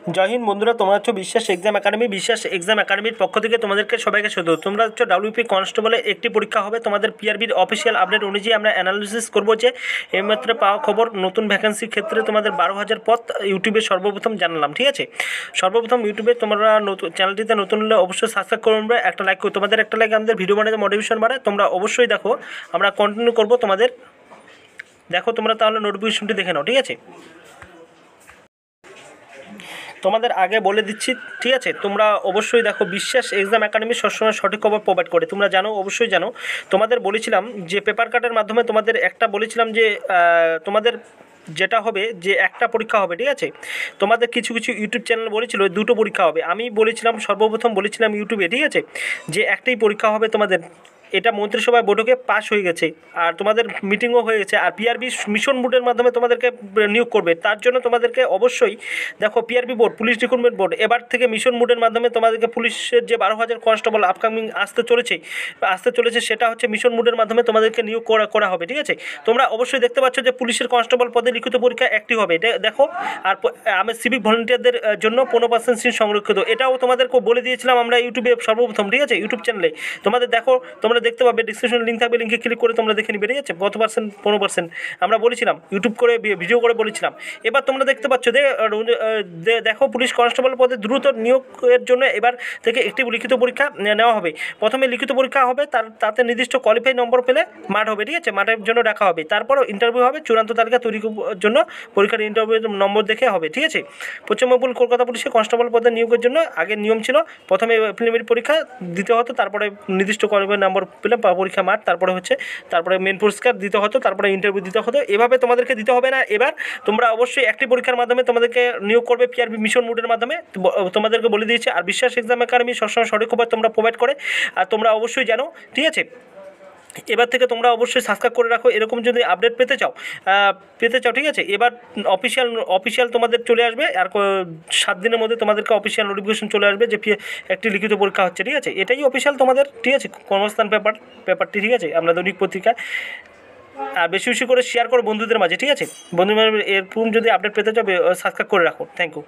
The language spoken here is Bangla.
জয় হিন্দ বন্ধুরা, তোমরা হচ্ছে বিশ্বাস এক্সাম একাডেমি। বিশ্বাস এক্সাম একাডেমির পক্ষ থেকে তোমাদেরকে সবাইকে শুধু তোমরা হচ্ছে ডাব্লিউপি কনস্টেবলের একটি পরীক্ষা হবে। তোমাদের পিআরবির অফিসিয়াল আপডেট অনুযায়ী আমরা অ্যানালিসিস করবো যে এইমাত্র পাওয়া খবর নতুন ভ্যাকেন্সির ক্ষেত্রে তোমাদের 12,000 পদ ইউটিউবে সর্বপ্রথম জানালাম। ঠিক আছে, সর্বপ্রথম ইউটিউবে তোমরা নতুন চ্যানেলটিতে নতুন হলে অবশ্যই সাবস্ক্রাইব করবে, একটা লাইক করো। তোমাদের একটা লাইক আমাদের ভিডিও বানাতে মোটিভেশন বাড়ায়। তোমরা অবশ্যই দেখো, আমরা কন্টিনিউ করবো তোমাদের। দেখো তোমরা তাহলে নোটিফিকেশনটি দেখে নাও। ঠিক আছে, তোমাদের আগে বলে দিচ্ছি। ঠিক আছে, তোমরা অবশ্যই দেখো, বিশ্বাস এক্সাম একাডেমি সবসময় সঠিক খবর প্রোভাইড করে। তোমরা জানো, অবশ্যই জানো। তোমাদের বলেছিলাম যে পেপার কাটের মাধ্যমে তোমাদের একটা বলেছিলাম যে তোমাদের যেটা হবে যে একটা পরীক্ষা হবে। ঠিক আছে, তোমাদের কিছু কিছু ইউটিউব চ্যানেল বলেছিল দুটো পরীক্ষা হবে। আমি বলেছিলাম, সর্বপ্রথম বলেছিলাম ইউটিউবে, ঠিক আছে, যে একটাই পরীক্ষা হবে তোমাদের। এটা মন্ত্রিসভায় বৈঠকে পাস হয়ে গেছে, আর তোমাদের মিটিংও হয়ে গেছে। আর পিআরবি মিশন বোর্ডের মাধ্যমে তোমাদেরকে নিয়োগ করবে। তার জন্য তোমাদেরকে অবশ্যই দেখো, PRB board, police recruitment board, এবার থেকে মিশন বোর্ডের মাধ্যমে তোমাদেরকে পুলিশের যে 12,000 কনস্টেবল আপকামিং আসতে চলেছে সেটা হচ্ছে মিশন বোর্ডের মাধ্যমে তোমাদেরকে নিয়োগ করা হবে। ঠিক আছে, তোমরা অবশ্যই দেখতে পাচ্ছ যে পুলিশের কনস্টেবল পদে লিখিত পরীক্ষা একটি হবে, এটা দেখো। আর আমি সিভিক ভলেন্টিয়ারদের জন্য 15% সিট সংরক্ষিত, এটাও তোমাদেরকে বলে দিয়েছিলাম আমরা ইউটিউবে সর্বপ্রথম। ঠিক আছে, ইউটিউব চ্যানেলে তোমাদের দেখো, তোমরা দেখতে পাবে, ডিসক্রিপশন লিঙ্ক থাকবে, লিঙ্কে ক্লিক করে তোমরা দেখে নিবে। ঠিক আছে, কত পার্সেন্ট 15% আমরা বলেছিলাম, ইউটিউব করে ভিডিও করে বলেছিলাম। এবার তোমরা দেখতে পাচ্ছ দেখো, পুলিশ কনস্টেবল পদে দ্রুত নিয়োগের জন্য এবার থেকে একটি লিখিত পরীক্ষা নেওয়া হবে। প্রথমে লিখিত পরীক্ষা হবে, তাতে নির্দিষ্ট কোয়ালিফাই নম্বর পেলে মাঠ হবে। ঠিক আছে, মাঠের জন্য ডাকা হবে, তারপরও ইন্টারভিউ হবে। চূড়ান্ত তালিকা তৈরির জন্য পরীক্ষার ইন্টারভিউ নম্বর দেখে হবে। ঠিক আছে, পশ্চিমবঙ্গ কলকাতা পুলিশে কনস্টেবল পদে নিয়োগের জন্য আগের নিয়ম ছিল, প্রথমে প্রিলিমিনারি পরীক্ষা দিতে হতো, তারপরে নির্দিষ্ট কোয়ালিফাই নম্বর পেলে পরীক্ষা মাঠ, তারপরে মেন পুরস্কার দিতে হতো, তারপরে ইন্টারভিউ দিতে হতো। এভাবে তোমাদেরকে দিতে হবে না। এবার তোমরা অবশ্যই একটি পরীক্ষার মাধ্যমে তোমাদেরকে নিয়োগ করবে পিআরবি মিশন মোডের মাধ্যমে, তোমাদেরকে বলে দিয়েছে। আর বিশ্বাস এক্সাম একাডেমি সবসময় সঠিক খবর তোমরা প্রোভাইড করে, আর তোমরা অবশ্যই জানো। ঠিক আছে, এবার থেকে তোমরা অবশ্যই সাবস্ক্রাইব করে রাখো, এরকম যদি আপডেট পেতে চাও। ঠিক আছে, এবার অফিসিয়াল তোমাদের চলে আসবে, আর 7 দিনের মধ্যে তোমাদেরকে অফিসিয়াল নোটিফিকেশন চলে আসবে যে একটি লিখিত পরীক্ষা হচ্ছে। ঠিক আছে, এটাই অফিসিয়াল তোমাদের। ঠিক আছে, কর্মস্থান পেপারটি। ঠিক আছে, আমরা দৈনিক পত্রিকায়। আর বেশি বেশি করে শেয়ার করো বন্ধুদের মাঝে। ঠিক আছে, বন্ধুদের এরকম যদি আপডেট পেতে চাও সাবস্ক্রাইব করে রাখো। Thank you.